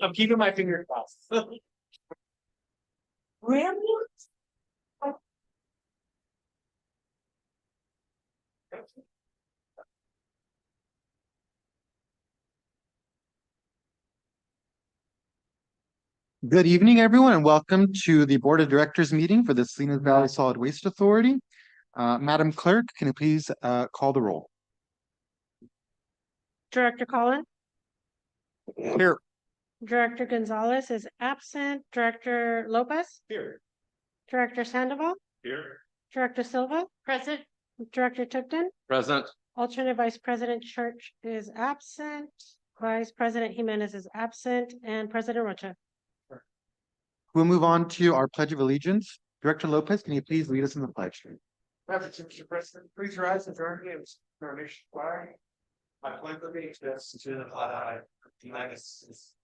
I'm keeping my finger crossed. Really? Good evening, everyone, and welcome to the Board of Directors meeting for the Salinas Valley Solid Waste Authority. Madam Clerk, can you please call the roll? Director Collin, Here. Director Gonzalez is absent. Director Lopez, Here. Director Sandoval, Here. Director Silva, present. Director Tupton, Present. alternate Vice President Church is absent. Vice President Jimenez is absent, and President Rocha. We'll move on to our Pledge of Allegiance. Director Lopez, can you please lead us in the pledge? Mr. President, please rise and join me in our nation's flag. I pledge allegiance to the flag of the United States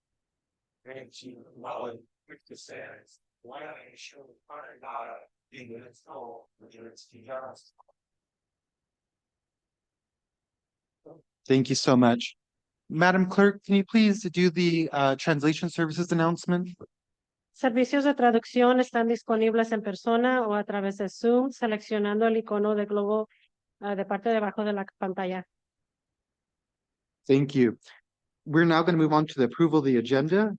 and to the republic which stands one nation under God, indivisible, with liberty and justice. Thank you so much. Madam Clerk, can you please do the translation services announcement? Servicios de traducción están disponibles en persona o a través de Zoom, seleccionando el icono de globo de parte de abajo de la pantalla. Thank you. We're now going to move on to the approval of the agenda.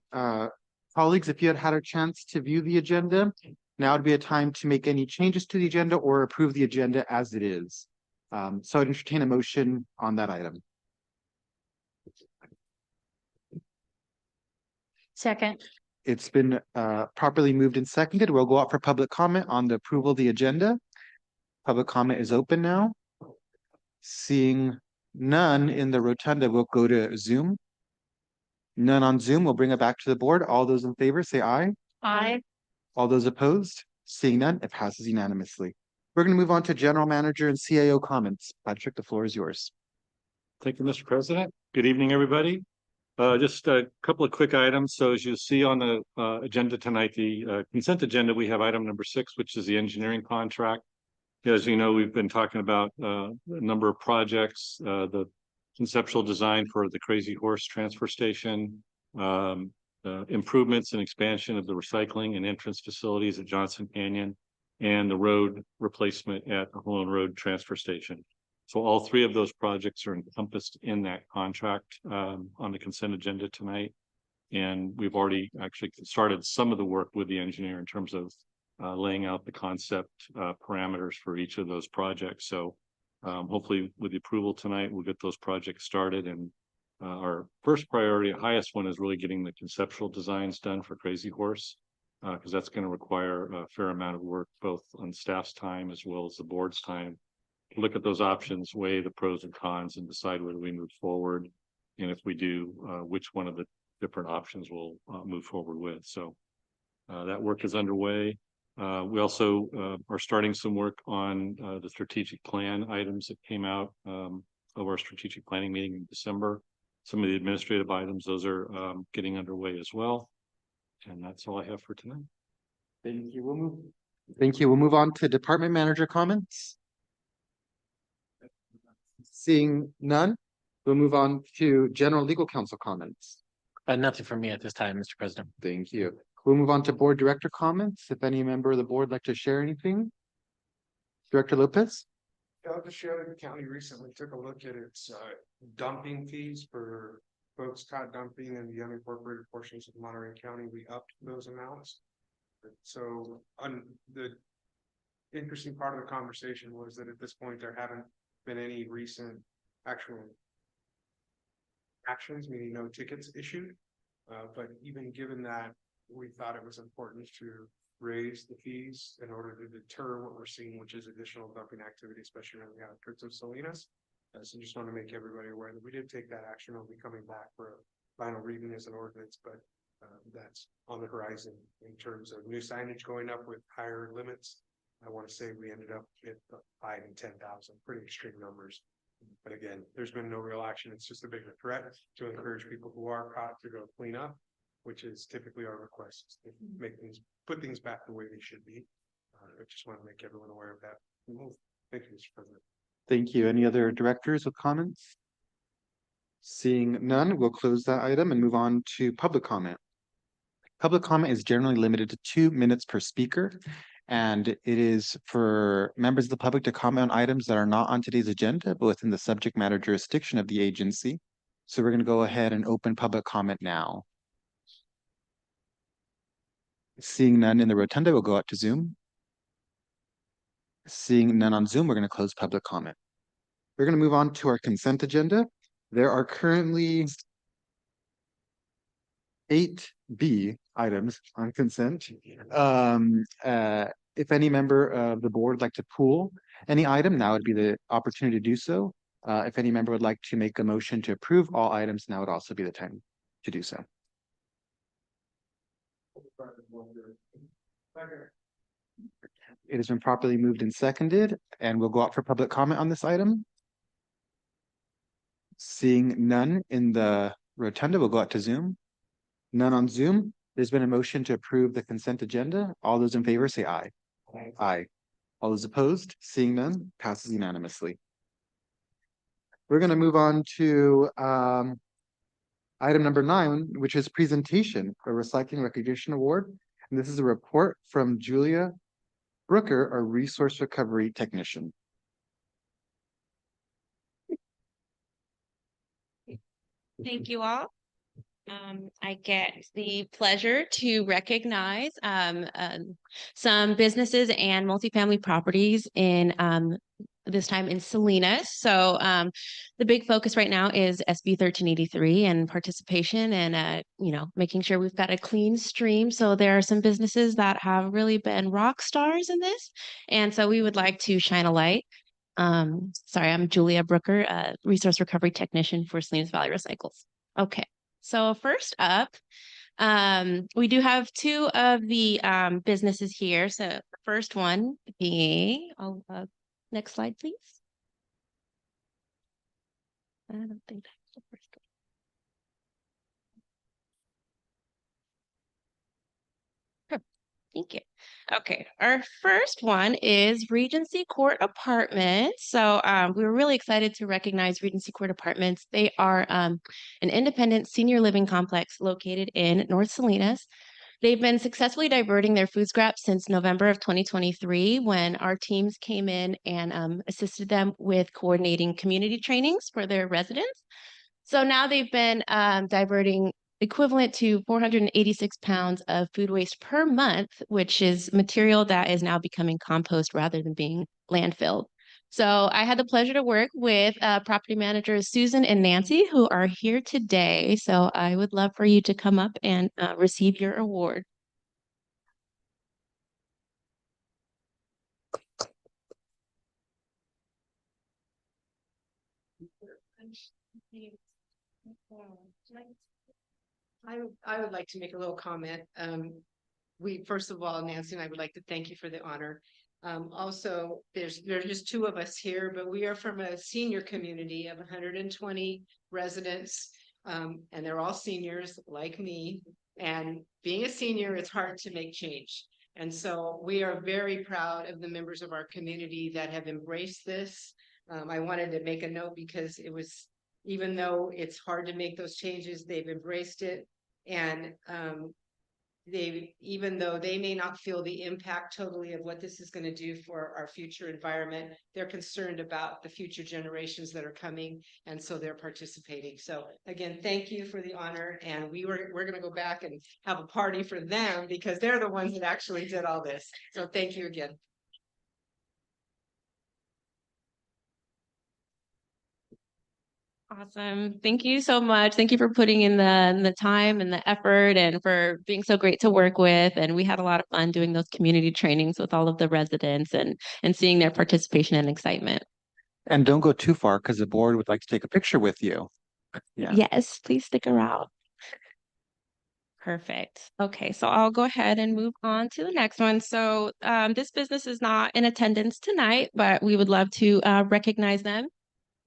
Colleagues, if you had a chance to view the agenda, now would be a time to make any changes to the agenda or approve the agenda as it is. So I'd entertain a motion on that item. Second. It's been properly moved and seconded. We'll go out for public comment on the approval of the agenda. Public comment is open now. Seeing none in the rotunda, we'll go to Zoom. None on Zoom. We'll bring it back to the board. All those in favor say aye. Aye. All those opposed? Seeing none, it passes unanimously. We're going to move on to General Manager and CAO comments. Patrick, the floor is yours. Thank you, Mr. President. Good evening, everybody. Just a couple of quick items. So as you see on the agenda tonight, the consent agenda, we have item number 6, which is the engineering contract. As you know, we've been talking about a number of projects, the conceptual design for the Crazy Horse transfer station, improvements and expansion of the recycling and entrance facilities at Johnson Canyon, and the road replacement at the Holland Road transfer station. So all 3 of those projects are encompassed in that contract on the consent agenda tonight. And we've already actually started some of the work with the engineer in terms of laying out the concept parameters for each of those projects. So hopefully with the approval tonight, we'll get those projects started. And our first priority, highest one, is really getting the conceptual designs done for Crazy Horse, because that's going to require a fair amount of work, both on staff's time as well as the board's time. Look at those options, weigh the pros and cons, and decide whether we move forward. And if we do, which one of the different options we'll move forward with. So that work is underway. We also are starting some work on the strategic plan items that came out of our strategic planning meeting in December. Some of the administrative items, those are getting underway as well. And that's all I have for tonight. Thank you. We'll move on to department manager comments. Seeing none, we'll move on to general legal counsel comments. Nothing from me at this time, Mr. President. Thank you. We'll move on to board director comments. If any member of the board like to share anything. Director Lopez. The Shelby County recently took a look at its dumping fees for folks caught dumping in the unincorporated portions of Monterey County. We upped those amounts. So the interesting part of the conversation was that at this point there haven't been any recent actual actions, meaning no tickets issued. But even given that, we thought it was important to raise the fees in order to deter what we're seeing, which is additional dumping activity, especially around the outskirts of Salinas. So just want to make everybody aware that we did take that action. We'll be coming back for a final reading as an ordinance, but that's on the horizon in terms of new signage going up with higher limits. I want to say we ended up at 5,000 and 10,000, pretty extreme numbers. But again, there's been no real action. It's just a bigger threat to encourage people who are caught to go clean up, which is typically our request, to make things, put things back the way they should be. I just want to make everyone aware of that. Thank you, Mr. President. Thank you. Any other directors with comments? Seeing none, we'll close that item and move on to public comment. Public comment is generally limited to 2 minutes per speaker, and it is for members of the public to comment on items that are not on today's agenda, but within the subject matter jurisdiction of the agency. So we're going to go ahead and open public comment now. Seeing none in the rotunda, we'll go out to Zoom. Seeing none on Zoom, we're going to close public comment. We're going to move on to our consent agenda. There are currently 8B items on consent. If any member of the board would like to pool any item, now would be the opportunity to do so. If any member would like to make a motion to approve all items, now would also be the time to do so. It has been properly moved and seconded, and we'll go out for public comment on this item. Seeing none in the rotunda, we'll go out to Zoom. None on Zoom. There's been a motion to approve the consent agenda. All those in favor say aye. Aye. All those opposed, seeing none, passes unanimously. We're going to move on to item number 9, which is presentation for Recycling Recognition Award. And this is a report from Julia Brooker, our resource recovery technician. Thank you all. I get the pleasure to recognize some businesses and multifamily properties in this time in Salinas. So the big focus right now is SB 1383 and participation and making sure we've got a clean stream. So there are some businesses that have really been rock stars in this, and so we would like to shine a light. Sorry, I'm Julia Brooker, resource recovery technician for Salinas Valley Recycles. Okay. So first up, we do have 2 of the businesses here. So the first one being, next slide, please. I don't think that's the first one. Thank you. Okay, our first one is Regency Court Apartments. So we were really excited to recognize Regency Court Apartments. They are an independent senior living complex located in North Salinas. They've been successfully diverting their food scraps since November of 2023, when our teams came in and assisted them with coordinating community trainings for their residents. So now they've been diverting equivalent to 486 pounds of food waste per month, which is material that is now becoming compost rather than being landfilled. So I had the pleasure to work with property managers Susan and Nancy, who are here today. So I would love for you to come up and receive your award. I would like to make a little comment. First of all, Nancy and I would like to thank you for the honor. Also, there's just 2 of us here, but we are from a senior community of 120 residents, and they're all seniors like me. And being a senior, it's hard to make change. And so we are very proud of the members of our community that have embraced this. I wanted to make a note because it was, even though it's hard to make those changes, they've embraced it. And even though they may not feel the impact totally of what this is going to do for our future environment, they're concerned about the future generations that are coming, and so they're participating. So again, thank you for the honor, and we're going to go back and have a party for them because they're the ones that actually did all this. So thank you again. Awesome. Thank you so much. Thank you for putting in the time and the effort and for being so great to work with. And we had a lot of fun doing those community trainings with all of the residents and seeing their participation and excitement. And don't go too far because the board would like to take a picture with you. Yeah. Yes, please stick around. Perfect. Okay, so I'll go ahead and move on to the next one. So this business is not in attendance tonight, but we would love to recognize them.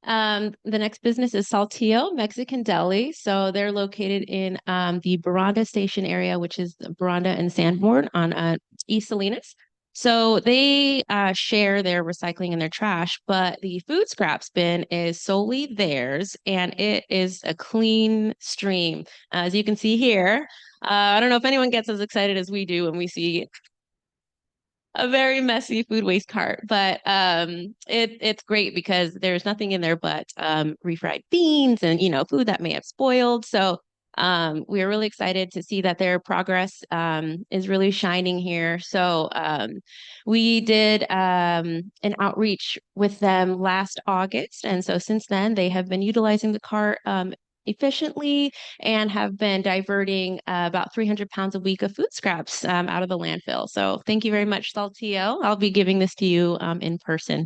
The next business is Saltillo Mexican Deli. So they're located in the Baranda Station area, which is Baranda and Sanborn on East Salinas. So they share their recycling and their trash, but the food scraps bin is solely theirs, and it is a clean stream. As you can see here, I don't know if anyone gets as excited as we do when we see a very messy food waste cart, but it's great because there's nothing in there but refried beans and food that may have spoiled. So we are really excited to see that their progress is really shining here. So we did an outreach with them last August, and so since then they have been utilizing the cart efficiently and have been diverting about 300 pounds a week of food scraps out of the landfill. So thank you very much, Saltillo. I'll be giving this to you in person.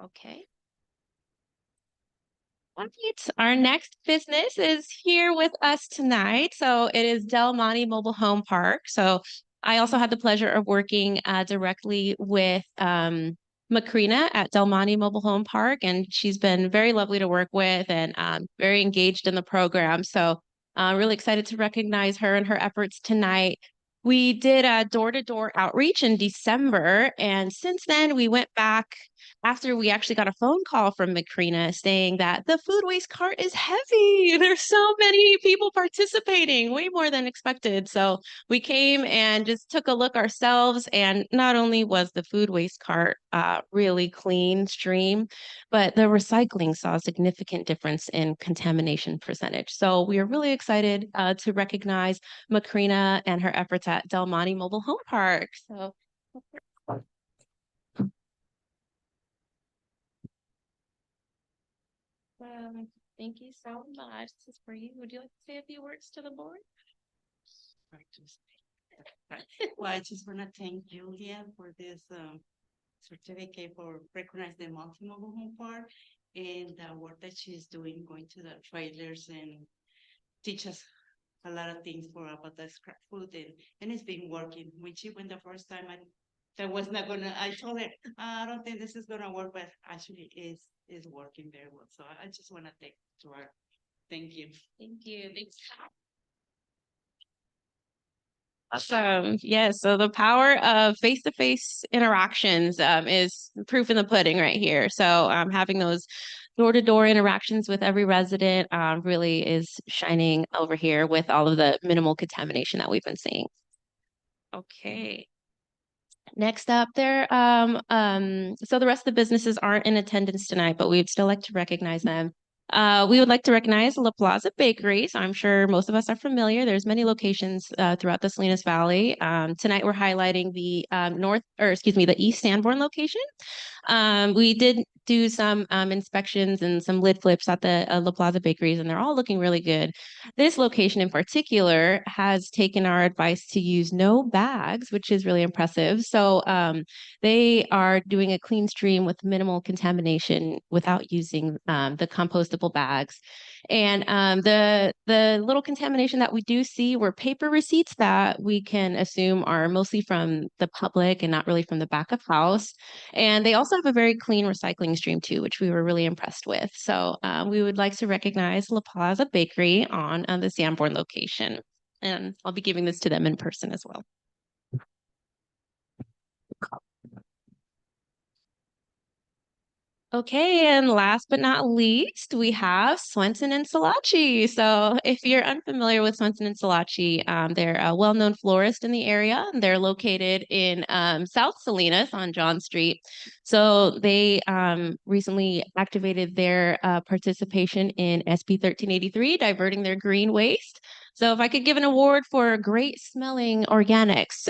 Okay. All right. Our next business is here with us tonight. So it is Del Monte Mobile Home Park. So I also had the pleasure of working directly with Macrina at Del Monte Mobile Home Park, and she's been very lovely to work with and very engaged in the program. So really excited to recognize her and her efforts tonight. We did a door-to-door outreach in December, and since then we went back after we actually got a phone call from Macrina saying that the food waste cart is heavy. There's so many people participating, way more than expected. So we came and just took a look ourselves, and not only was the food waste cart really clean stream, but the recycling saw a significant difference in contamination percentage. So we are really excited to recognize Macrina and her efforts at Del Monte Mobile Home Park. So thank you so much. This is for you. Would you like to say a few words to the board? Well, I just want to thank Julia for this certificate for recognize the multi-mobile home park and the work that she's doing, going to the trailers and teach us a lot of things about the scrap food, and it's been working. When she went the first time, I was not gonna. I told her I don't think this is gonna work, but actually is working very well. So I just want to thank to her. Thank you. Thank you. Thanks. Awesome. Yes. So the power of face-to-face interactions is proof in the pudding right here. So having those door-to-door interactions with every resident really is shining over here with all of the minimal contamination that we've been seeing. Okay. Next up there, so the rest of the businesses aren't in attendance tonight, but we'd still like to recognize them. We would like to recognize La Plaza Bakery. So I'm sure most of us are familiar. There's many locations throughout the Salinas Valley. Tonight we're highlighting the the East Sanborn location. We did do some inspections and some lid flips at the La Plaza Bakeries, and they're all looking really good. This location in particular has taken our advice to use no bags, which is really impressive. So they are doing a clean stream with minimal contamination without using the compostable bags. And the little contamination that we do see were paper receipts that we can assume are mostly from the public and not really from the back of house. And they also have a very clean recycling stream too, which we were really impressed with. So we would like to recognize La Plaza Bakery on the Sanborn location. And I'll be giving this to them in person as well. Okay, and last but not least, we have Swenson and Salachi. So if you're unfamiliar with Swenson and Salachi, they're a well-known florist in the area. They're located in South Salinas on John Street. So they recently activated their participation in SB 1383, diverting their green waste. So if I could give an award for great smelling organics,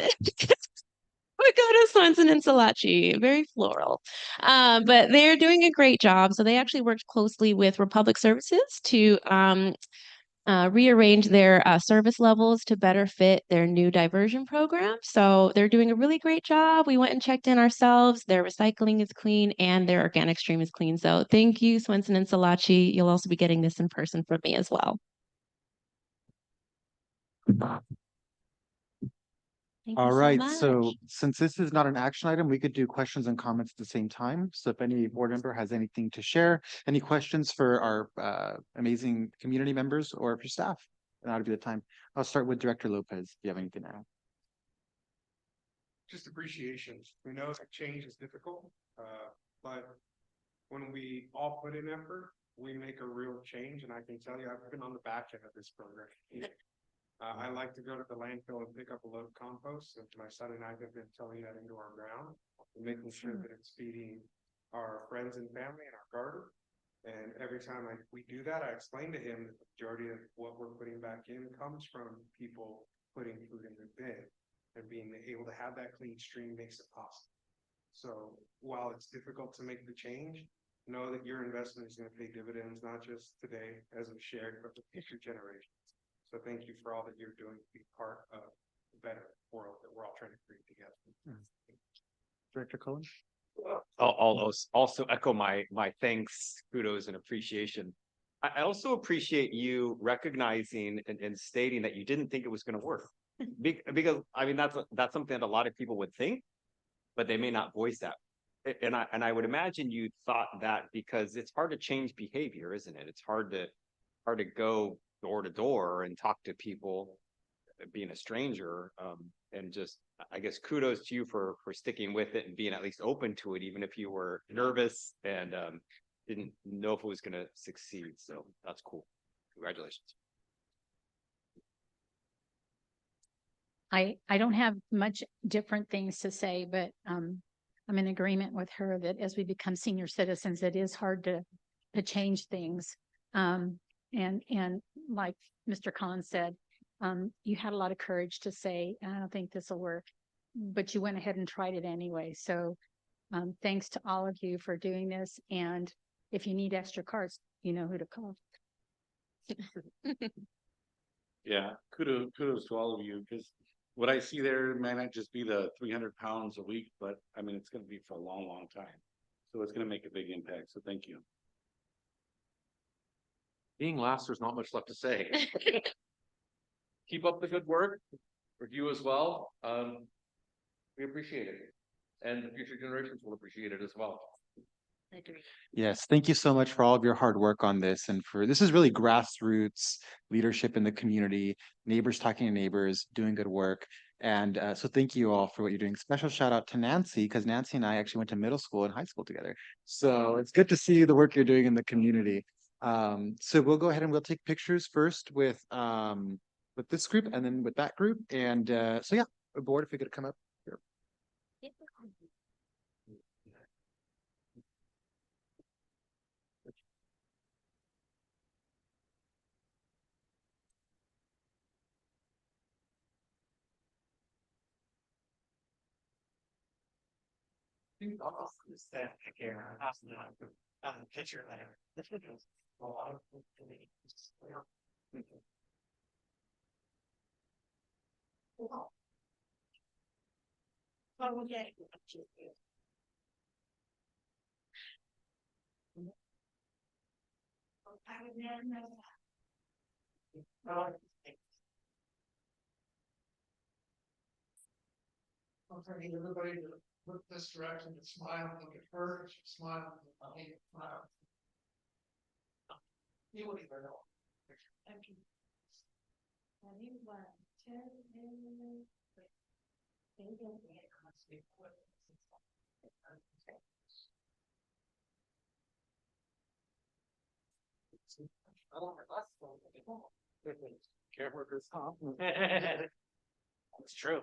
we go to Swenson and Salachi, very floral. But they're doing a great job. So they actually worked closely with Republic Services to rearrange their service levels to better fit their new diversion program. So they're doing a really great job. We went and checked in ourselves. Their recycling is clean and their organic stream is clean. So thank you, Swenson and Salachi. You'll also be getting this in person from me as well. All right, so since this is not an action item, we could do questions and comments at the same time. So if any board member has anything to share, any questions for our amazing community members or for staff, that would be the time. I'll start with Director Lopez. Do you have anything to add? just appreciation. We know that change is difficult, but when we all put in effort, we make a real change. And I can tell you, I've been on the back end of this program. I like to go to the landfill and pick up a load of compost, and my son and I have been tilling that into our ground and making sure that it's feeding our friends and family and our garden. And every time we do that, I explain to him that the majority of what we're putting back in comes from people putting food in the bin, and being able to have that clean stream makes it possible. So while it's difficult to make the change, know that your investment is going to pay dividends, not just today as we shared, but for future generations. So thank you for all that you're doing to be part of a better world that we're all trying to create together. Director Cohen? I'll also echo my thanks, kudos, and appreciation. I also appreciate you recognizing and stating that you didn't think it was going to work. Because I mean, that's something that a lot of people would think, but they may not voice that. And I would imagine you thought that because it's hard to change behavior, isn't it? It's hard to go door to door and talk to people, being a stranger, and just, I guess, kudos to you for sticking with it and being at least open to it, even if you were nervous and didn't know if it was going to succeed. So that's cool. Congratulations. I don't have much different things to say, but I'm in agreement with her that as we become senior citizens, it is hard to change things. And like Mr. Collins said, you had a lot of courage to say, I don't think this will work, but you went ahead and tried it anyway. So thanks to all of you for doing this. And if you need extra cards, you know who to call. Yeah, kudos to all of you, because what I see there may not just be the 300 pounds a week, but I mean, it's going to be for a long, long time. So it's going to make a big impact. So thank you. Being last, there's not much left to say. Keep up the good work, for you as well. We appreciate it, and the future generations will appreciate it as well. Yes, thank you so much for all of your hard work on this, and this is really grassroots leadership in the community, neighbors talking to neighbors, doing good work. And so thank you all for what you're doing. Special shout out to Nancy, because Nancy and I actually went to middle school and high school together. So it's good to see the work you're doing in the community. So we'll go ahead and we'll take pictures first with this group and then with that group. And so yeah, board, if you could come up here. Picture there. I need everybody to look this direction and smile, look at her, she smiled, I hate it, smile. You wouldn't even know. Thank you. Care workers, huh? It's true.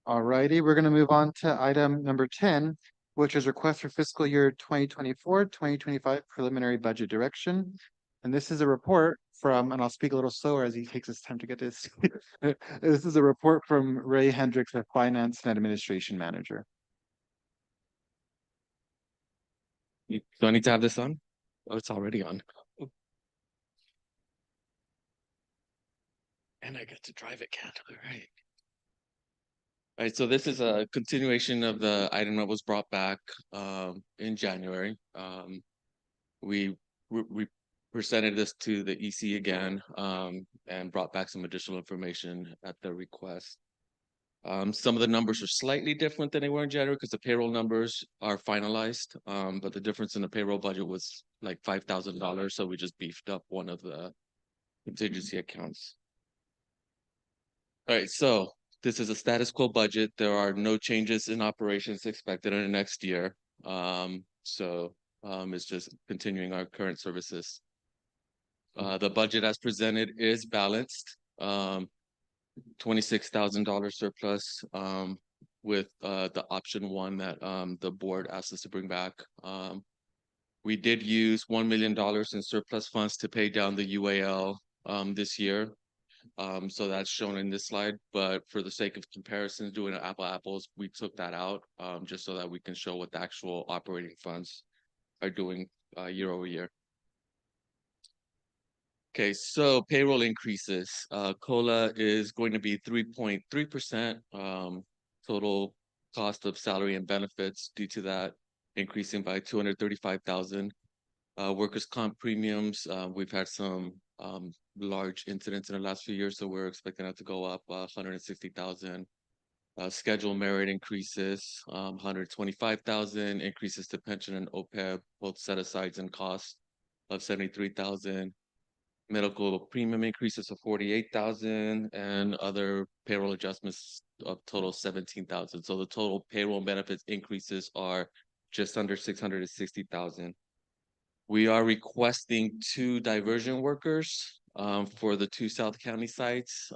All righty, we're going to move on to item number 10, which is request for fiscal year 2024-2025 preliminary budget direction. And this is a report from, and I'll speak a little slower as he takes his time to get this. This is a report from Ray Hendricks, the Finance and Administration Manager. Do I need to have this on? Oh, it's already on. And I get to drive it, Cat. All right. All right, so this is a continuation of the item that was brought back in January. We presented this to the EC again and brought back some additional information at the request. Some of the numbers are slightly different than they were in January because the payroll numbers are finalized. But the difference in the payroll budget was like $5,000, so we just beefed up one of the contingency accounts. All right, so this is a status quo budget. There are no changes in operations expected in the next year. It's just continuing our current services. The budget as presented is balanced. $26,000 surplus with the option one that the board asked us to bring back. We did use $1 million in surplus funds to pay down the UAL this year. So that's shown in this slide, but for the sake of comparison, doing an apples, we took that out just so that we can show what the actual operating funds are doing year over year. Okay, so payroll increases. COLA is going to be 3.3%. Total cost of salary and benefits due to that increasing by 235,000. Workers' comp premiums, we've had some large incidents in the last few years, so we're expecting that to go up 160,000. Schedule merit increases, 125,000. Increases to pension and OPEB, both set asides and costs of 73,000. Medical premium increases of 48,000 and other payroll adjustments of total 17,000. So the total payroll benefits increases are just under 660,000. We are requesting 2 diversion workers for the 2 South County sites,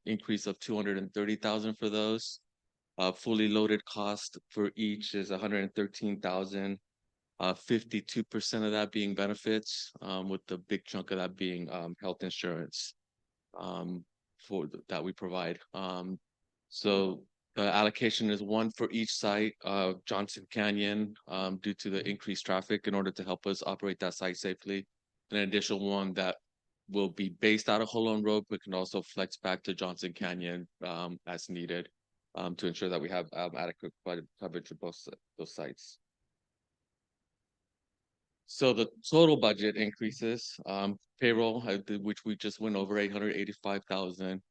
increase of 230,000 for those. Fully loaded cost for each is 113,000. 52% of that being benefits, with the big chunk of that being health insurance that we provide. So the allocation is 1 for each site, Johnson Canyon, due to the increased traffic in order to help us operate that site safely. An additional 1 that will be based out of Holon Road, but can also flex back to Johnson Canyon as needed to ensure that we have adequate coverage of both those sites. So the total budget increases, payroll, which we just went over 885,000.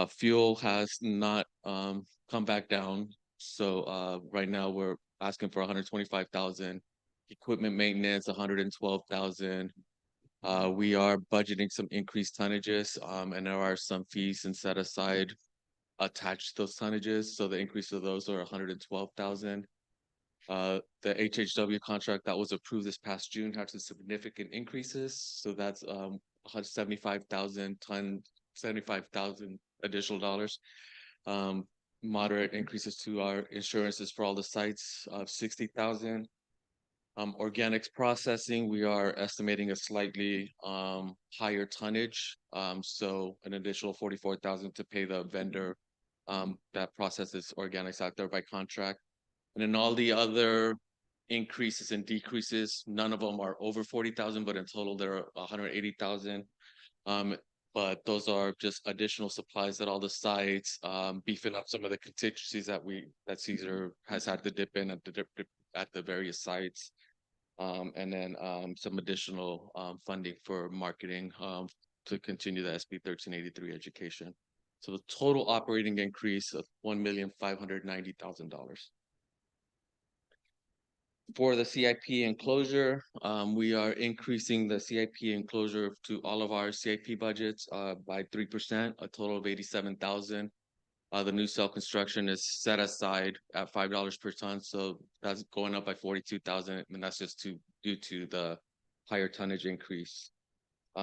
Fuel has not come back down. So right now we're asking for 125,000. Equipment maintenance, 112,000. We are budgeting some increased tonnages, and there are some fees and set aside attached to those tonnages. So the increase of those are 112,000. The HHW contract that was approved this past June had some significant increases. So that's 75,000 additional dollars. Moderate increases to our insurances for all the sites of 60,000. Organics processing, we are estimating a slightly higher tonnage. So an additional 44,000 to pay the vendor that processes organics out there by contract. And then all the other increases and decreases, none of them are over 40,000, but in total there are 180,000. But those are just additional supplies at all the sites, beefing up some of the contingencies that Caesar has had to dip in at the various sites. And then some additional funding for marketing to continue the SB 1383 education. So the total operating increase of $1,590,000. For the CIP enclosure, we are increasing the CIP enclosure to all of our CIP budgets by 3%, a total of 87,000. The new cell construction is set aside at $5 per ton, so that's going up by 42,000, and that's just due to the higher tonnage increase.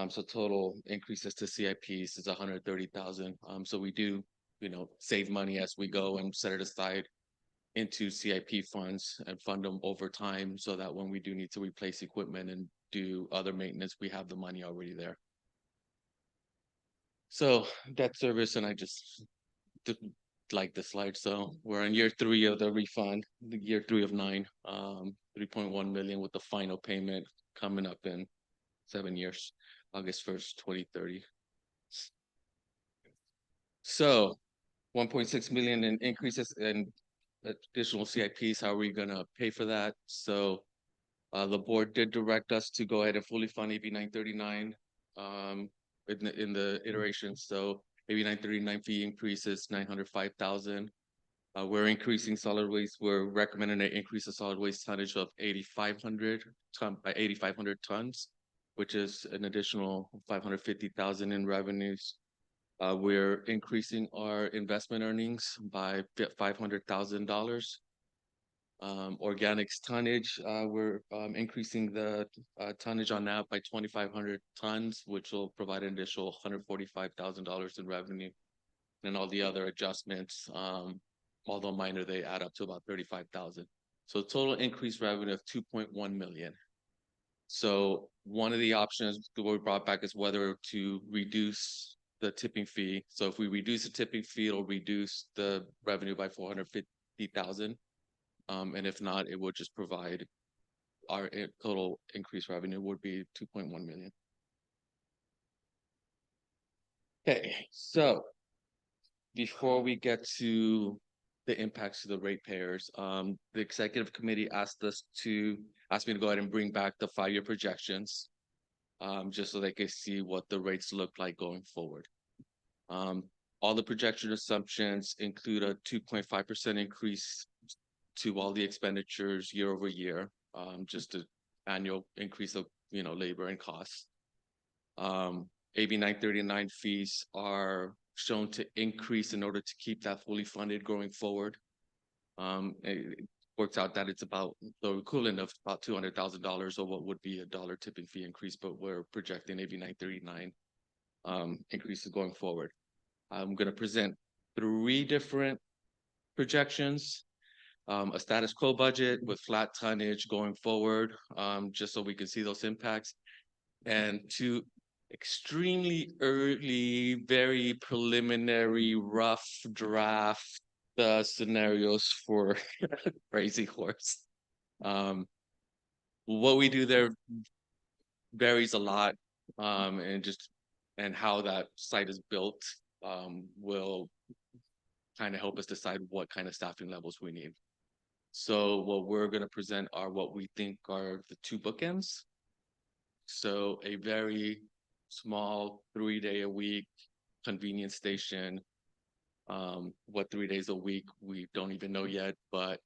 So total increases to CIPs is 130,000. So we do, save money as we go and set it aside into CIP funds and fund them over time so that when we do need to replace equipment and do other maintenance, we have the money already there. So debt service, and I just like the slide. So we're in year 3 of the refund, year 3 of 9, 3.1 million with the final payment coming up in 7 years, August 1st, 2030. So 1.6 million in increases in additional CIPs. How are we going to pay for that? So the board did direct us to go ahead and fully fund AB 939 in the iteration. So AB 939 fee increases 905,000. We're increasing solid waste. We're recommending an increase of solid waste tonnage of 8,500 by 8,500 tons, which is an additional 550,000 in revenues. We're increasing our investment earnings by $500,000. Organics tonnage, we're increasing the tonnage on that by 2,500 tons, which will provide an additional $145,000 in revenue. And all the other adjustments, although minor, they add up to about 35,000. So total increased revenue of 2.1 million. So one of the options that we brought back is whether to reduce the tipping fee. So if we reduce the tipping fee, it'll reduce the revenue by 450,000. And if not, it would just provide our total increased revenue would be 2.1 million. Okay, so before we get to the impacts to the ratepayers, the executive committee asked me to go ahead and bring back the 5-year projections, just so they could see what the rates look like going forward. All the projection assumptions include a 2.5% increase to all the expenditures year over year, just an annual increase of labor and costs. AB 939 fees are shown to increase in order to keep that fully funded going forward. It works out that it's about the equivalent of about $200,000 or what would be a $1 tipping fee increase, but we're projecting AB 939 increases going forward. I'm going to present 3 different projections. A status quo budget with flat tonnage going forward, just so we can see those impacts, and 2 extremely early, very preliminary, rough draft scenarios for Crazy Horse. What we do there varies a lot, and how that site is built will kind of help us decide what kind of staffing levels we need. So what we're going to present are what we think are the 2 bookends. So a very small 3-day-a-week convenience station. What 3 days a week, we don't even know yet, but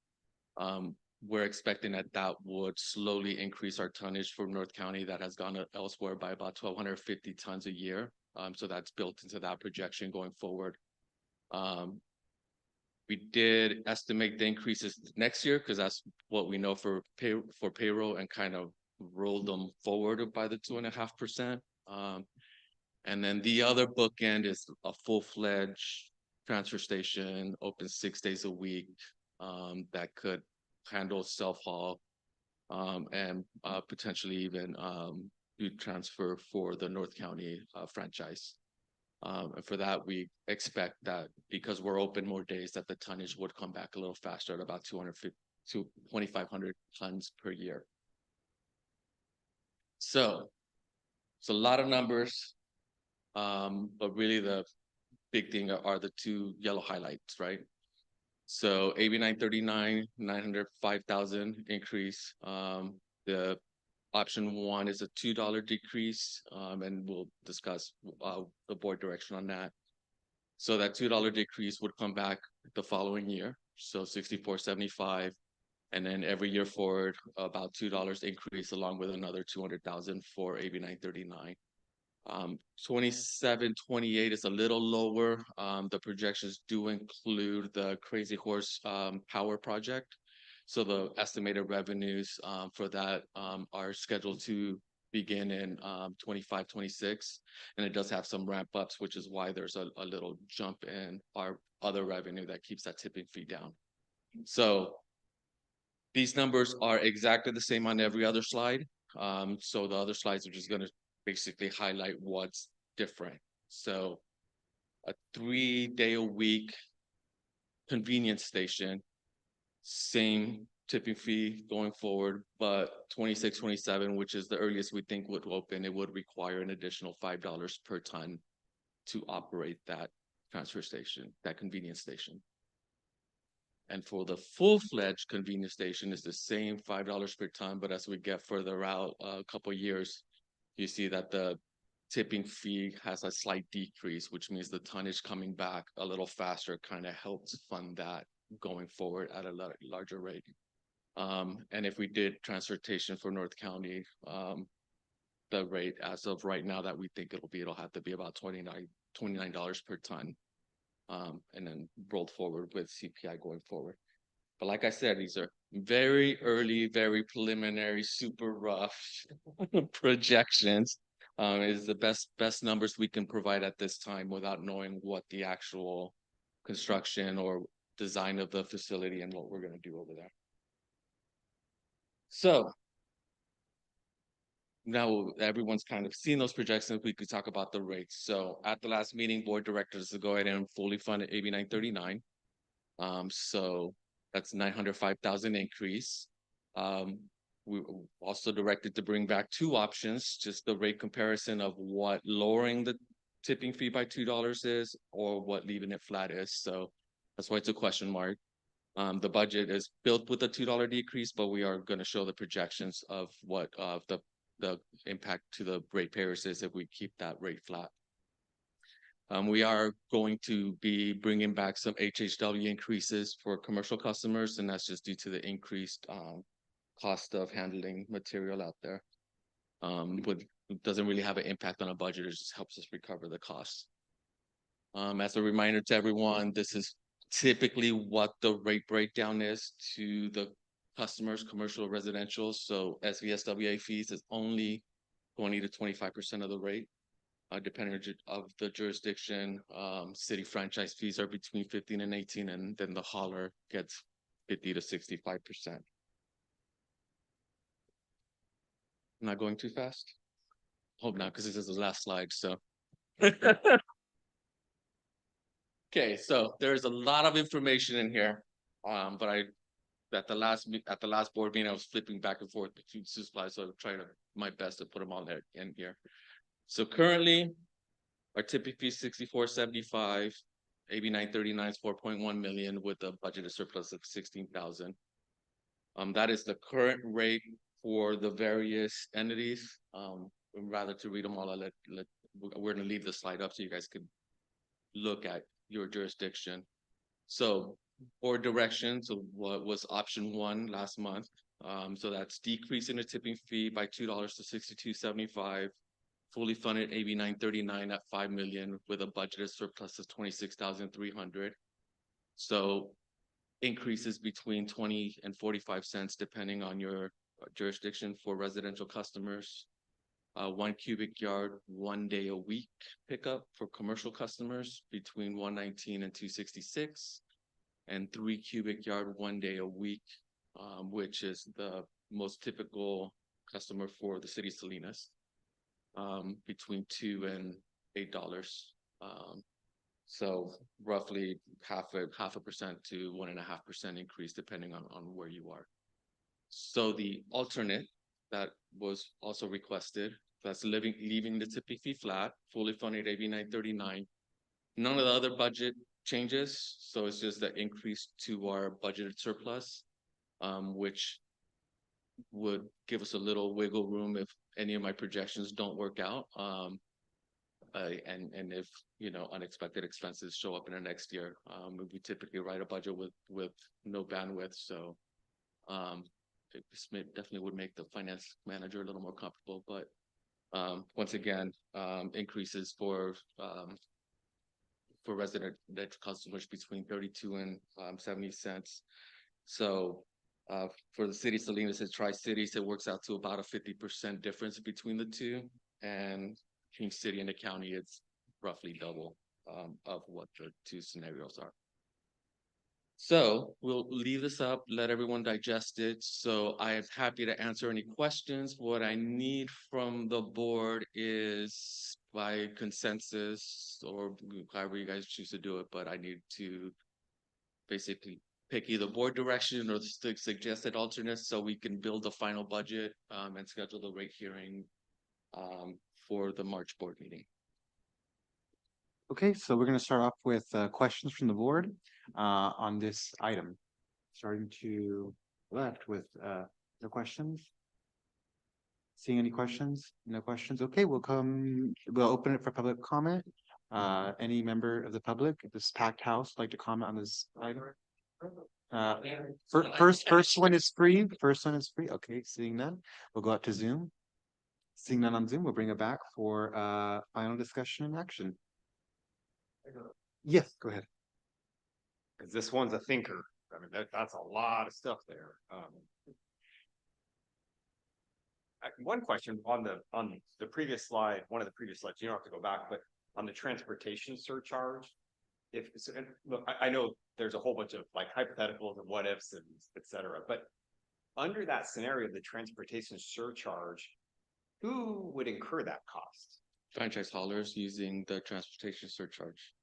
we're expecting that would slowly increase our tonnage for North County that has gone elsewhere by about 1,250 tons a year. So that's built into that projection going forward. We did estimate the increases next year because that's what we know for payroll, and kind of rolled them forward by the 2.5%. And then the other bookend is a full-fledged transfer station, open 6 days a week, that could handle self-haul, and potentially even do transfer for the North County franchise. And for that, we expect that because we're open more days, that the tonnage would come back a little faster at about 2,500 tons per year. So it's a lot of numbers, but really the big thing are the 2 yellow highlights, right? So AB 939, 905,000 increase. The option 1 is a $2 decrease, and we'll discuss the board direction on that. So that $2 decrease would come back the following year, so 64.75, and then every year forward, about $2 increase, along with another 200,000 for AB 939. 27, 28 is a little lower. The projections do include the Crazy Horse power project. So the estimated revenues for that are scheduled to begin in 25, 26. And it does have some ramp ups, which is why there's a little jump in our other revenue that keeps that tipping fee down. So these numbers are exactly the same on every other slide. So the other slides are just going to basically highlight what's different. So a 3-day-a-week convenience station, same tipping fee going forward, but 26, 27, which is the earliest we think would open, it would require an additional $5 per ton to operate that transfer station, that convenience station. And for the full-fledged convenience station, is the same $5 per ton, but as we get further out a couple of years, you see that the tipping fee has a slight decrease, which means the tonnage coming back a little faster kind of helps fund that going forward at a larger rate. And if we did transportation for North County, the rate as of right now that we think it'll have to be about $29 per ton. And then rolled forward with CPI going forward. But like I said, these are very early, very preliminary, super rough projections. Is the best numbers we can provide at this time without knowing what the actual construction or design of the facility and what we're gonna do over there. So now everyone's kind of seen those projections, we could talk about the rates. So at the last meeting, board directors to go ahead and fully funded AB 939. So that's 905,000 increase. We were also directed to bring back two options, just the rate comparison of what lowering the tipping fee by $2 is or what leaving it flat is. So that's why it's a question mark. The budget is built with a $2 decrease, but we are going to show the projections of what the impact to the ratepayers is if we keep that rate flat. We are going to be bringing back some HHW increases for commercial customers, and that's just due to the increased cost of handling material out there. It doesn't really have an impact on a budget, it just helps us recover the costs. As a reminder to everyone, this is typically what the rate breakdown is to the customers, commercial or residential. So SVSWA fees is only 20 to 25% of the rate, depending of the jurisdiction. City franchise fees are between 15 and 18, and then the hauler gets 50 to 65%. I'm not going too fast. Hope not, because this is the last slide. So, okay, so there's a lot of information in here, but at the last board meeting, I was flipping back and forth between two slides, so I'm trying my best to put them all there in here. So currently, our tipping fee is $64.75, AB 939 is 4.1 million with a budgeted surplus of 16,000. That is the current rate for the various entities. Rather to read them all, we're going to leave the slide up so you guys can look at your jurisdiction. So board direction, so what was option 1 last month? So that's decreasing the tipping fee by $2 to $62.75, fully funded AB 939 at 5 million with a budgeted surplus of 26,300. So increases between 20 and 45 cents depending on your jurisdiction for residential customers. 1 cubic yard, 1 day a week pickup for commercial customers between 119 and 266, and 3 cubic yard, 1 day a week, which is the most typical customer for the city of Salinas, between $2 and $8. So roughly half a percent to 1.5% increase depending on where you are. So the alternate that was also requested, that's leaving the tipping fee flat, fully funded AB 939. None of the other budget changes, so it's just the increase to our budgeted surplus, which would give us a little wiggle room if any of my projections don't work out. And if unexpected expenses show up in the next year, we typically write a budget with no bandwidth, so this definitely would make the finance manager a little more comfortable. But once again, increases for resident customers between 32 and 70 cents. So for the city of Salinas and Tri-Cities, it works out to about a 50% difference between the two, and King City and the county, it's roughly double of what the two scenarios are. So we'll leave this up, let everyone digest it. So I am happy to answer any questions. What I need from the board is by consensus, or however you guys choose to do it, but I need to basically pick either board direction or the suggested alternates so we can build a final budget and schedule the rate hearing for the March board meeting. Okay, so we're going to start off with questions from the board on this item. Starting to left with the questions. Seeing any questions? No questions? Okay, we'll open it for public comment. Any member of the public, this packed house, like to comment on this item? First one is free. First one is free. Okay, seeing none, we'll go out to Zoom. Seeing none on Zoom, we'll bring it back for final discussion and action. Yes, go ahead. Cause this one's a thinker. I mean, that's a lot of stuff there. One question on the previous slide, one of the previous slides, you don't have to go back, but on the transportation surcharge. And look, I know there's a whole bunch of like hypotheticals and what ifs and et cetera, but under that scenario, the transportation surcharge, who would incur that cost? Franchise haulers using the transportation surcharge,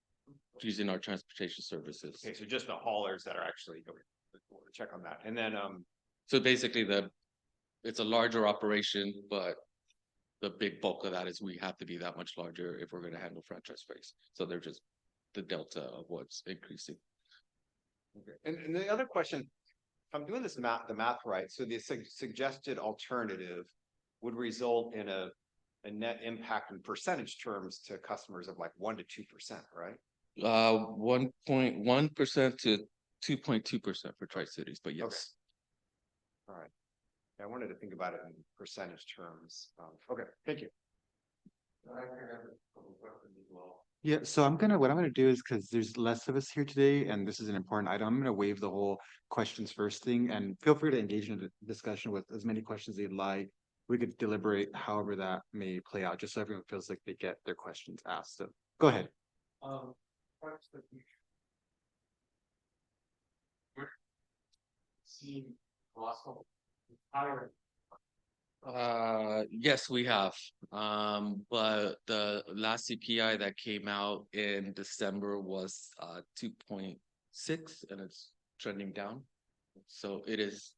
using our transportation services. Okay, so just the haulers that are actually going to check on that. And then, So basically it's a larger operation, but the big bulk of that is we have to be that much larger if we're going to handle franchise space. So they're just the delta of what's increasing. okay. And the other question, if I'm doing the math right, so the suggested alternative would result in a net impact in percentage terms to customers of like 1 to 2%, right? 1.1% to 2.2% for Tri-Cities, but yes. All right. Yeah, I wanted to think about it in percentage terms. Okay, thank you. Yeah, so what I'm gonna do is, because there's less of us here today, and this is an important item, I'm gonna waive the whole questions first thing, and feel free to engage in a discussion with as many questions as you'd like. We could deliberate however that may play out, just so everyone feels like they get their questions asked. So go ahead. What's the future? See, colossal, higher. Yes, we have. But the last CPI that came out in December was 2.6, and it's trending down. So it is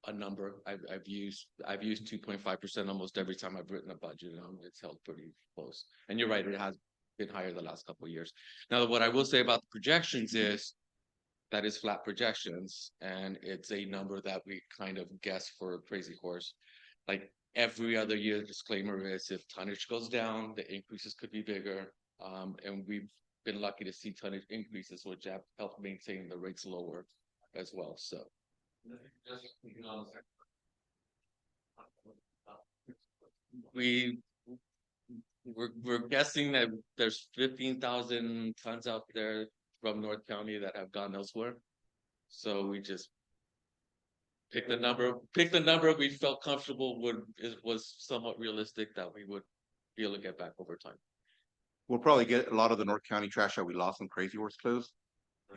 a number I've used 2.5% almost every time I've written a budget, and it's held pretty close. And you're right, it has been higher the last couple of years. Now, what I will say about the projections is that is flat projections, and it's a number that we kind of guess for Crazy Horse. Like every other year, the disclaimer is if tonnage goes down, the increases could be bigger. And we've been lucky to see tonnage increases, which have helped maintain the rates lower as well. So we're guessing that there's 15,000 tons out there from North County that have gone elsewhere. So we just pick the number we felt comfortable was somewhat realistic that we would be able to get back over time. We'll probably get a lot of the North County trash that we lost when Crazy Horse closed,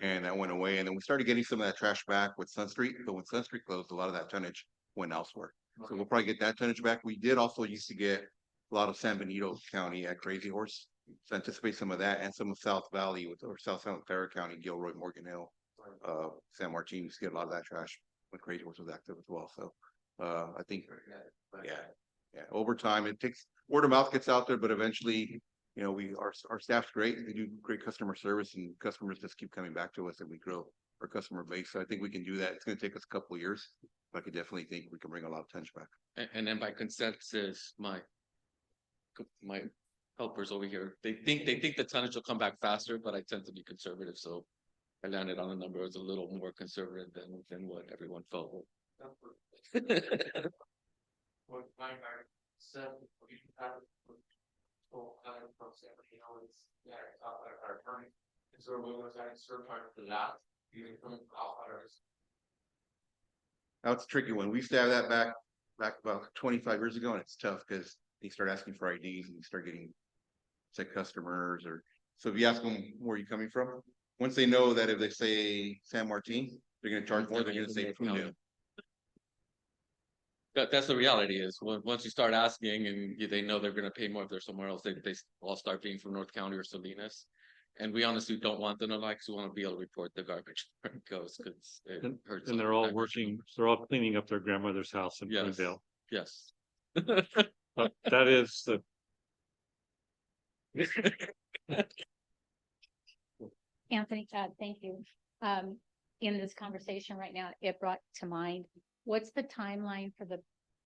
and that went away. And then we started getting some of that trash back with Sun Street. But when Sun Street closed, a lot of that tonnage went elsewhere. So we'll probably get that tonnage back. We did also used to get a lot of San Benito County at Crazy Horse. So anticipate some of that, and some of South Valley or South Santa Clara County, Gilroy, Morgan Hill, San Martin used to get a lot of that trash when Crazy Horse was active as well. So I think over time it takes word of mouth gets out there, but eventually, you know, our staff's great. They do great customer service, and customers just keep coming back to us, and we grow our customer base. So I think we can do that. It's going to take us a couple of years, but I could definitely think we can bring a lot of tonnage back. And then by consensus, my helpers over here, they think the tonnage will come back faster, but I tend to be conservative, so I landed on a number that was a little more conservative than what everyone felt. What my said, we have from San Marino is, our attorney, is there a way was having surcharge for that, even from others? That's a tricky one. We used to have that back about 25 years ago, and it's tough because they start asking for IDs and you start getting sick customers. Or so if you ask them where you're coming from, once they know that if they say San Martin, they're going to charge more. They're going to say Pune. That's the reality is once you start asking and they know they're going to pay more if they're somewhere else, they all start being from North County or Salinas. And we honestly don't want them to because we want to be able to report the garbage where it goes, because it hurts. And they're all cleaning up their grandmother's house in Prineville. Yes. But that is the. Anthony, thank you. In this conversation right now, it brought to mind, what's the timeline for the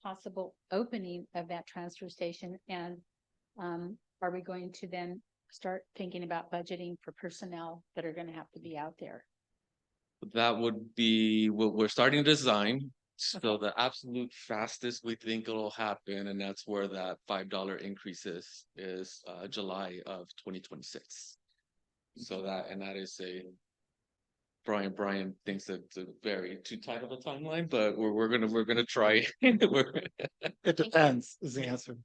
possible opening of that transfer station? And are we going to then start thinking about budgeting for personnel that are gonna have to be out there? That would be, we're starting design. So the absolute fastest we think it'll happen, and that's where that $5 increase is July of 2026. So that is Brian thinks that it's a very too tight of a timeline, but we're gonna try. It depends, is the answer.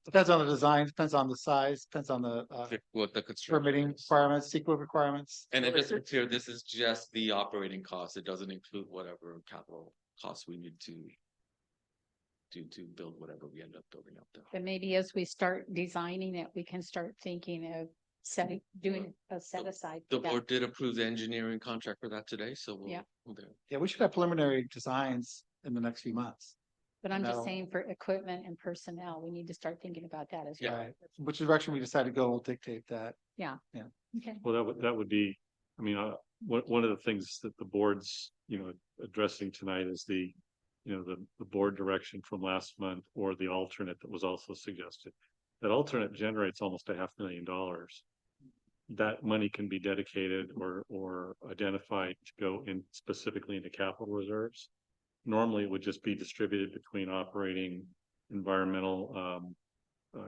Depends on the design, depends on the size, depends on the What the construction permitting is. requirements, secret requirements. And it just to be clear, this is just the operating cost. It doesn't include whatever capital costs we need to build whatever we end up building up there. But maybe as we start designing it, we can start thinking of doing a set aside. The for that. board did approve the engineering contract for that today, so Yeah. we'll do. Yeah, we should have preliminary designs in the next few months. But I'm just that'll- saying for equipment and personnel, we need to start thinking about that as well. Right, which direction we decide to go will dictate that. Okay. Well, that would be, I mean, one of the things that the board's, addressing tonight is the board direction from last month, or the alternate that was also suggested. That alternate generates almost $500,000. That money can be dedicated or identified to go in specifically into capital reserves. Normally, it would just be distributed between operating, environmental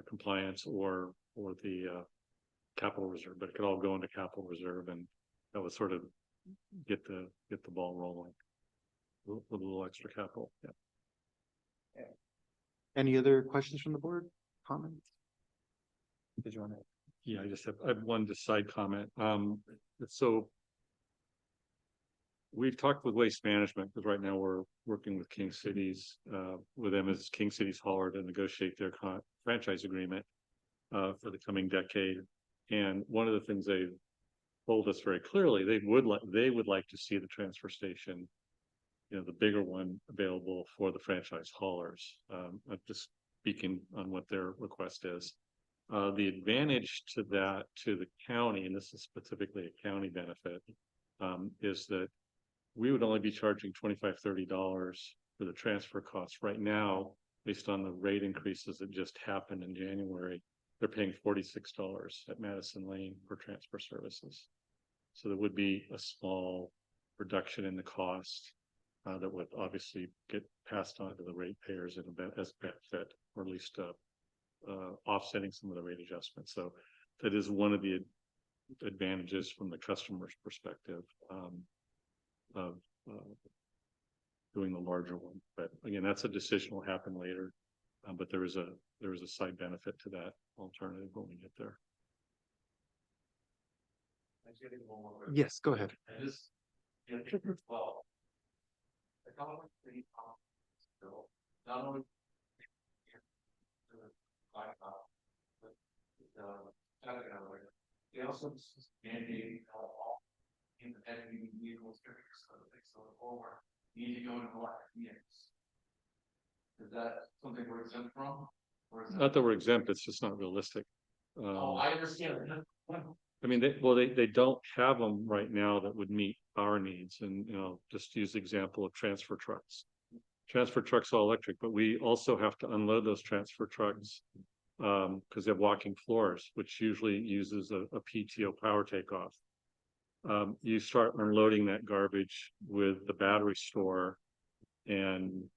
compliance, or the capital reserve, but it could all go into capital reserve, and that would sort of get the ball rolling with a little extra capital. Yeah. Any other questions from the board? Comments? Did you want to? Yeah, I have one just side comment. So we've talked with Waste Management, because right now we're working with King Cities, with them as King Cities hauler to negotiate their franchise agreement for the coming decade. And one of the things they told us very clearly, they would like to see the transfer station, the bigger one, available for the franchise haulers. I'm just speaking on what their request is. The advantage to that, to the county, and this is specifically a county benefit, is that we would only be charging $25, $30 for the transfer costs. Right now, based on the rate increases that just happened in January, they're paying $46 at Madison Lane for transfer services. So there would be a small reduction in the cost that would obviously get passed on to the ratepayers as benefit, or at least offsetting some of the rate adjustments. So that is one of the advantages from the customer's perspective of doing the larger one. But again, that's a decision will happen later. But there is a side benefit to that alternative when we get there. Yes, go ahead. Well, the government pretty still not only they also mandate all independent vehicles, so forward need to go into electric vehicles. Is that something we're exempt from? Or is Not that we're exempt, it's just not realistic. I understand. I mean, they don't have them right now that would meet our needs, and just use the example of transfer trucks. Transfer trucks all electric, but we also have to unload those transfer trucks because they have walking floors, which usually uses a PTO power takeoff. You start unloading that garbage with the battery store, and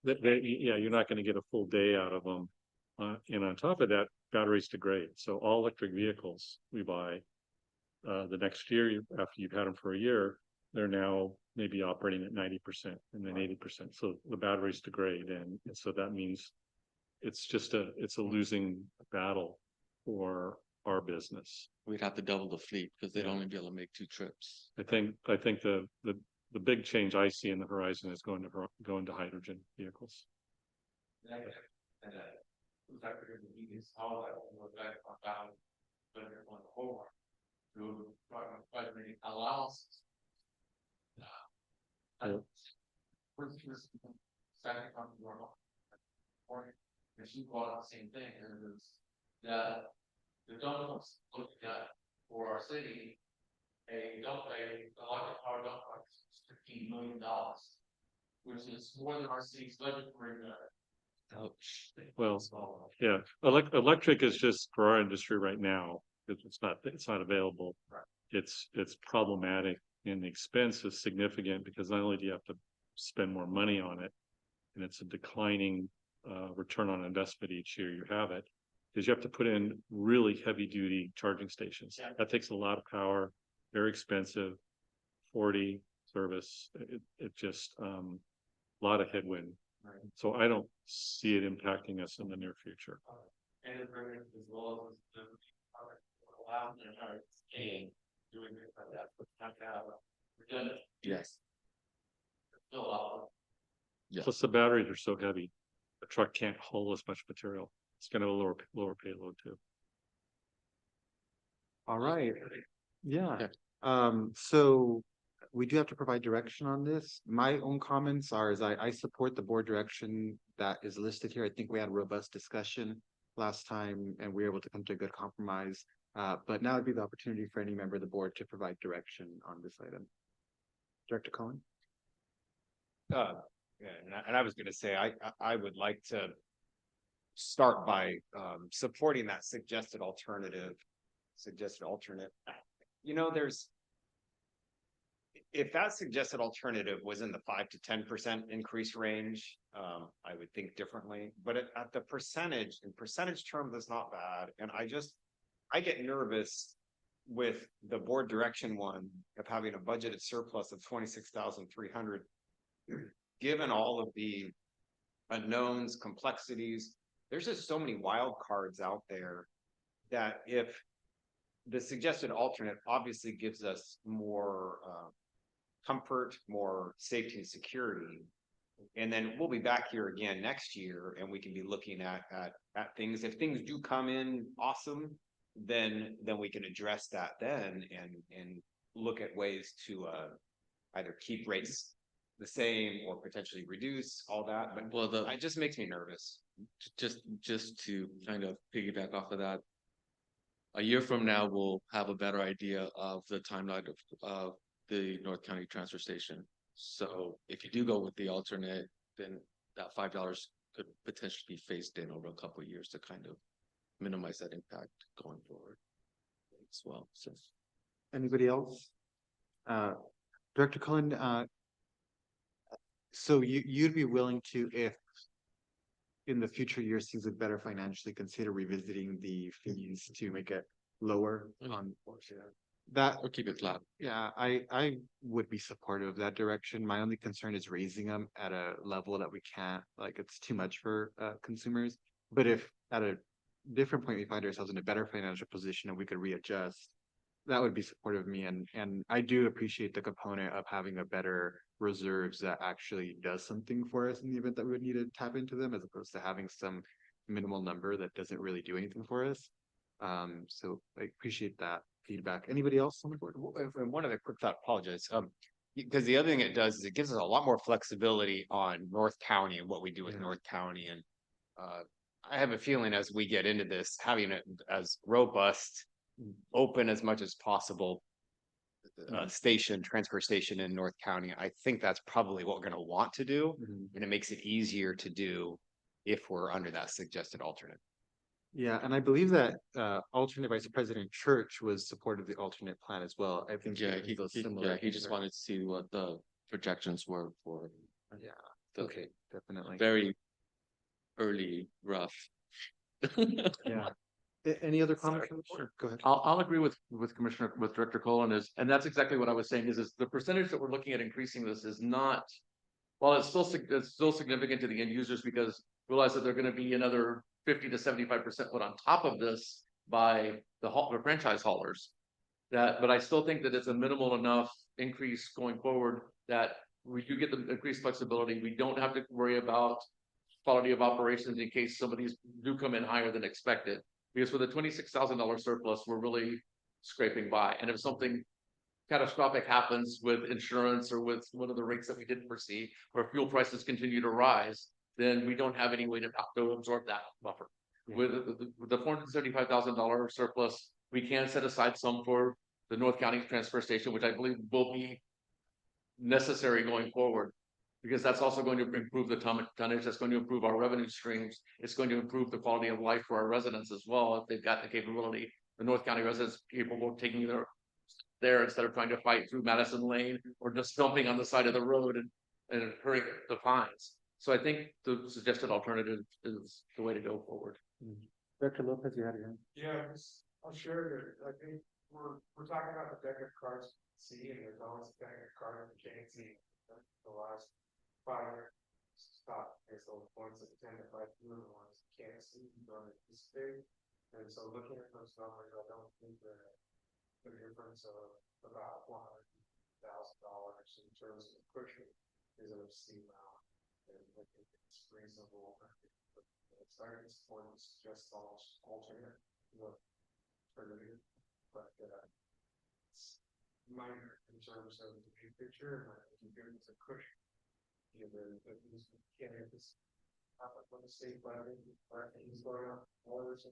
you're not going to get a full day out of them. And on top of that, batteries degrade. So all electric vehicles we buy, the next year, after you've had them for a year, they're now maybe operating at 90% and then 80%. So the batteries degrade, and so that means it's a losing battle for our business. We'd have to double the fleet because they'd only be able to make 2 trips. I think the big change I see in the horizon is going to hydrogen vehicles. Allows. And she brought up the same thing, and it was that the dump looking at for our city, a electric power dump truck is $15 million. which is more than our city's budget for Ouch. Well, yeah, electric is just for our industry right now, it's not available. Right. It's problematic and the expense is significant because not only do you have to spend more money on it, and it's a declining return on investment each year you have it, is you have to put in really heavy duty charging stations. Yeah. That takes a lot of power, very expensive, 40 service, it just a lot of headwind. Right. So I don't see it impacting us in the near future. And as well as the allow them to gain doing things like that, but not to have redundant. Yes. Fill out. Yeah. Plus the batteries are so heavy, the truck can't hold as much material. It's gonna have a lower payload too. All right, yeah. Okay. So we do have to provide direction on this. My own comments are, I support the board direction that is listed here. I think we had a robust discussion last time and we were able to come to a good compromise. But now would be the opportunity for any member of the board to provide direction on this item. Director Cohen? Yeah, and I was gonna say, I would like to start by supporting that suggested alternate. You know, if that suggested alternative was in the 5 to 10% increase range, I would think differently, but at the percentage, in percentage terms, that's not bad. And I get nervous with the board direction one of having a budgeted surplus of 26,300. Given all of the unknowns, complexities, there's just so many wild cards out there that if the suggested alternate obviously gives us more comfort, more safety and security. And then we'll be back here again next year and we can be looking at things. If things do come in awesome, then we can address that then and look at ways to either keep rates the same or potentially reduce all that. But Well, it just makes me nervous. just to kind of piggyback off of that. A year from now, we'll have a better idea of the timeline of the North County Transfer Station. So if you do go with the alternate, then that $5 could potentially be phased in over a couple of years to kind of minimize that impact going forward as well. So Anybody else? Director Cullen, so you'd be willing to, if in the future years things look better financially, consider revisiting the fees to make it lower on that? or keep it flat. Yeah, I would be supportive of that direction. My only concern is raising them at a level that we can't, like, it's too much for consumers. But if at a different point we find ourselves in a better financial position and we could readjust, that would be supportive of me. And I do appreciate the component of having a better reserves that actually does something for us in the event that we would need to tap into them, as opposed to having some minimal number that doesn't really do anything for us. So I appreciate that feedback. Anybody else on the board? And one other quick thought, apologize. Because the other thing it does is it gives us a lot more flexibility on North County and what we do with North County. And I have a feeling as we get into this, having it as robust, open as much as possible transfer station in North County, I think that's probably what we're going to want to do. And it makes it easier to do if we're under that suggested alternate. Yeah, and I believe that alternate Vice President Church was supportive of the alternate plan as well. I think He just wanted to see what the projections were for. Yeah. the Okay, definitely. Very early rough. Yeah. Any other comments? from the board? Go ahead. I'll agree with Director Colon and that's exactly what I was saying is the percentage that we're looking at increasing this is not, while it's still significant to the end users because realize that they're going to be another 50 to 75% put on top of this by the franchise haulers. But I still think that it's a minimal enough increase going forward that we do get the increased flexibility. We don't have to worry about quality of operations in case some of these do come in higher than expected. Because with a $26,000 surplus, we're really scraping by. And if something catastrophic happens with insurance or with one of the rates that we didn't foresee, or fuel prices continue to rise, then we don't have any way to absorb that buffer. With the $475,000 surplus, we can set aside some for the North County Transfer Station, which I believe will be necessary going forward. Because that's also going to improve the tonnage, that's going to improve our revenue streams. It's going to improve the quality of life for our residents as well, if they've got the capability. The North County residents capable of taking there instead of trying to fight through Madison Lane or just dumping on the side of the road and hurting the pines. So I think the suggested alternative is the way to go forward. Director Lopez, you had your hand. Yeah, I'll share it. I think we're talking about the deck of cards, see, and there's always a deck of cards you can't see. The last 5 years, stop, there's those points that tend to fight through the ones you can't see, you don't anticipate. And so looking at those numbers, I don't think that the difference of about $100,000 in terms of cushion is obscene amount. And I think it's reasonable. It's starting to support and suggest alternate, alternative, but it's minor in terms of the big picture, and I think it's a cushion. Given that these candidates happen on the state level, he's going on orders,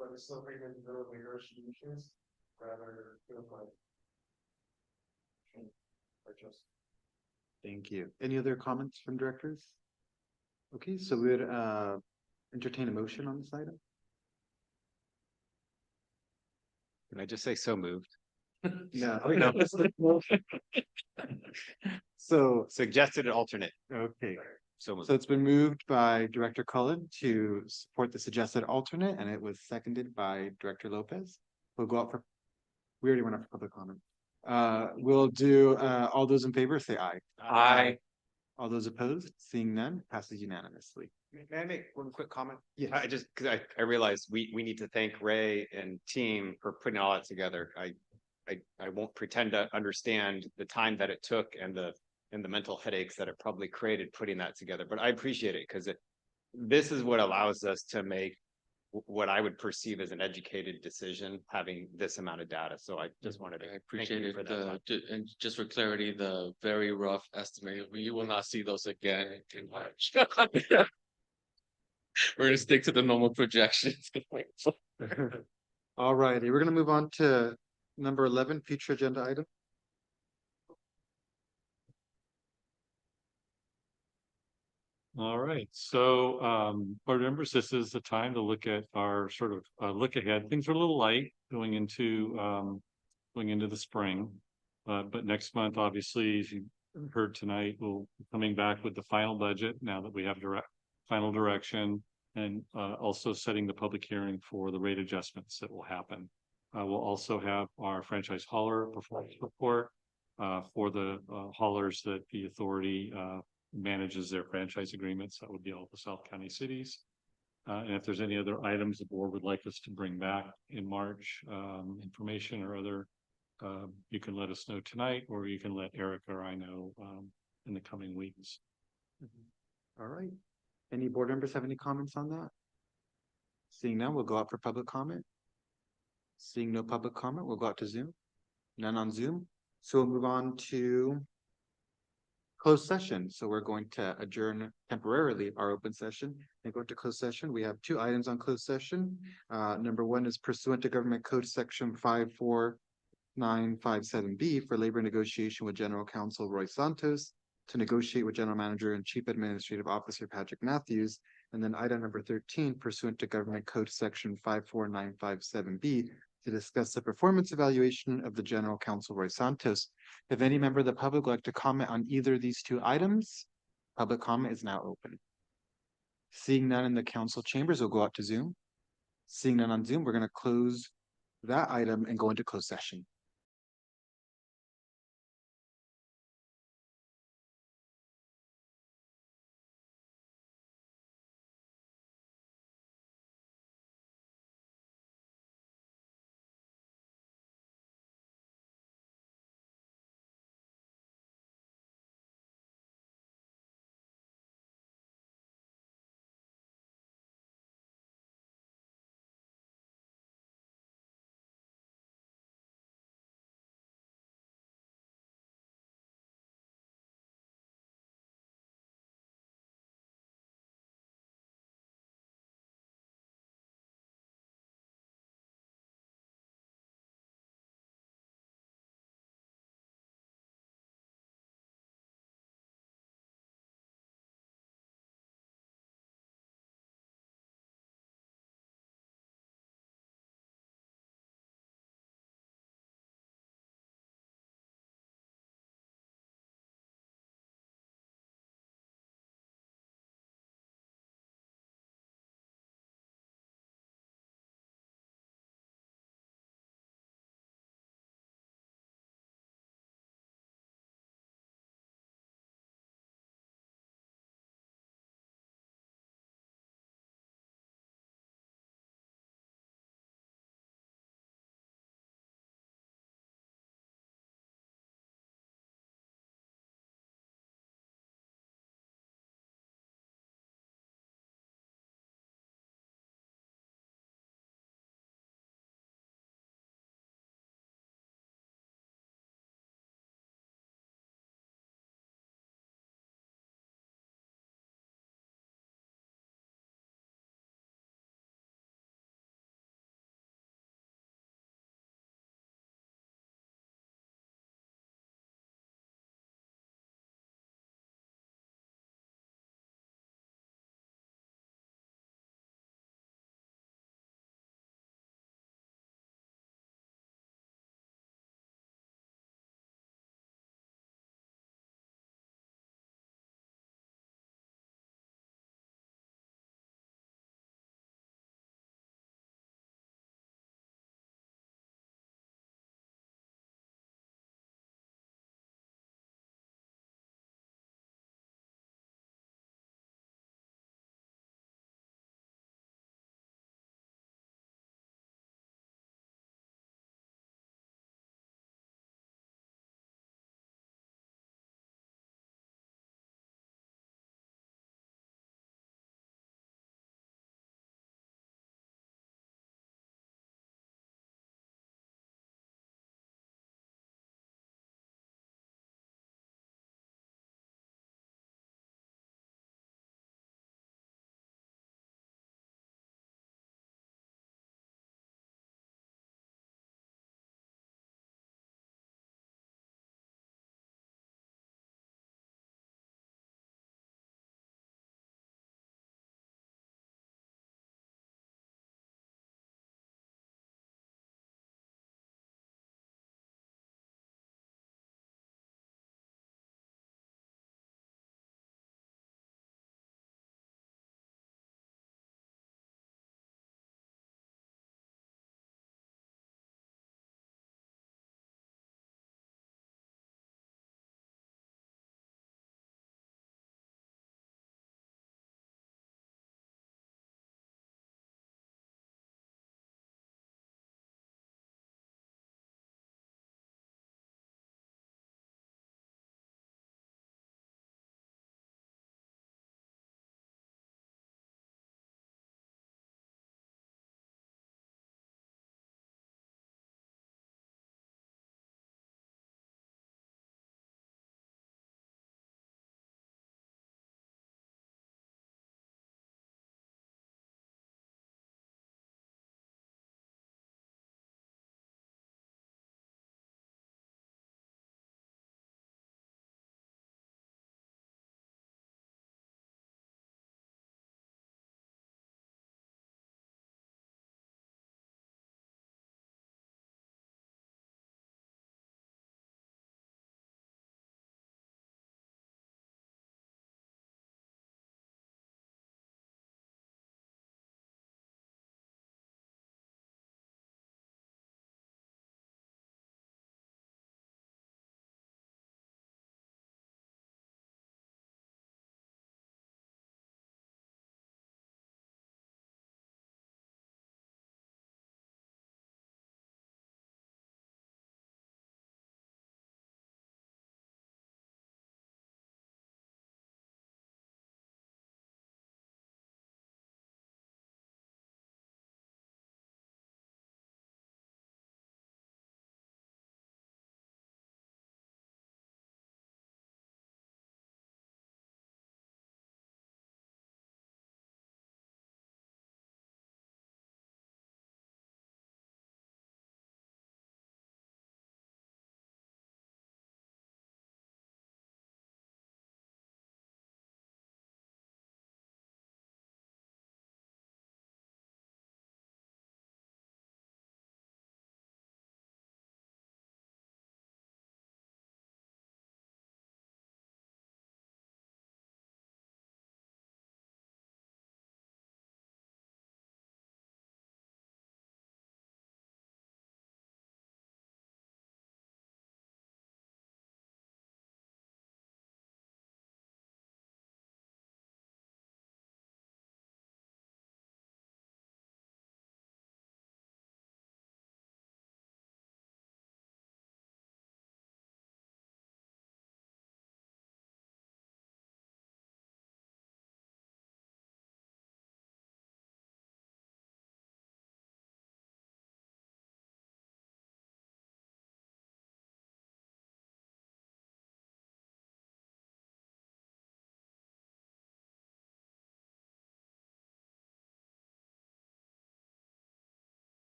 but it's still bringing in the negotiations rather feel like. Or just. Thank you. Any other comments from directors? Okay, so we would entertain a motion on this item. Can I just say so moved? No, no. So, Suggested an alternate. okay. So moved. So it's been moved by Director Cullen to support the suggested alternate, and it was seconded by Director Lopez. We'll go out for, we already went up for public comment. We'll do, all those in favor, say aye. Aye. All those opposed, seeing none, passes unanimously. May I make one quick comment? Yes. I just, because I realize we need to thank Ray and team for putting all that together. I won't pretend to understand the time that it took and the mental headaches that it probably created putting that together, but I appreciate it because this is what allows us to make what I would perceive as an educated decision, having this amount of data. So I just wanted to I thank appreciate you it. for that. And just for clarity, the very rough estimate, you will not see those again in March. We're gonna stick to the normal projections. All righty, we're gonna move on to number 11, future agenda item. All right, so board members, this is the time to look at our sort of look ahead. Things are a little light going into the spring. But next month, obviously, as you heard tonight, we'll be coming back with the final budget now that we have final direction, and also setting the public hearing for the rate adjustments that will happen. We'll also have our franchise hauler performance report for the haulers that the authority manages their franchise agreements. That would be all the South County cities. And if there's any other items the board would like us to bring back in March, information or other, you can let us know tonight, or you can let Eric or I know in the coming weeks. All right. Any board members have any comments on that? Seeing none, we'll go out for public comment. Seeing no public comment, we'll go out to Zoom. None on Zoom. So we'll move on to closed session. So we're going to adjourn temporarily our open session and go into closed session. We have 2 items on closed session. Number 1 is pursuant to Government Code Section 54957B for labor negotiation with General Counsel Roy Santos to negotiate with General Manager and Chief Administrative Officer Patrick Matthews. And then item number 13 pursuant to Government Code Section 54957B to discuss the performance evaluation of the General Counsel Roy Santos. If any member of the public would like to comment on either of these 2 items, public comment is now open. Seeing none in the council chambers, we'll go out to Zoom. Seeing none on Zoom, we're going to close that item and go into closed session.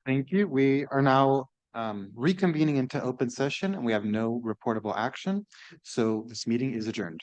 Thank you. We are now reconvening into open session and we have no reportable action. So this meeting is adjourned.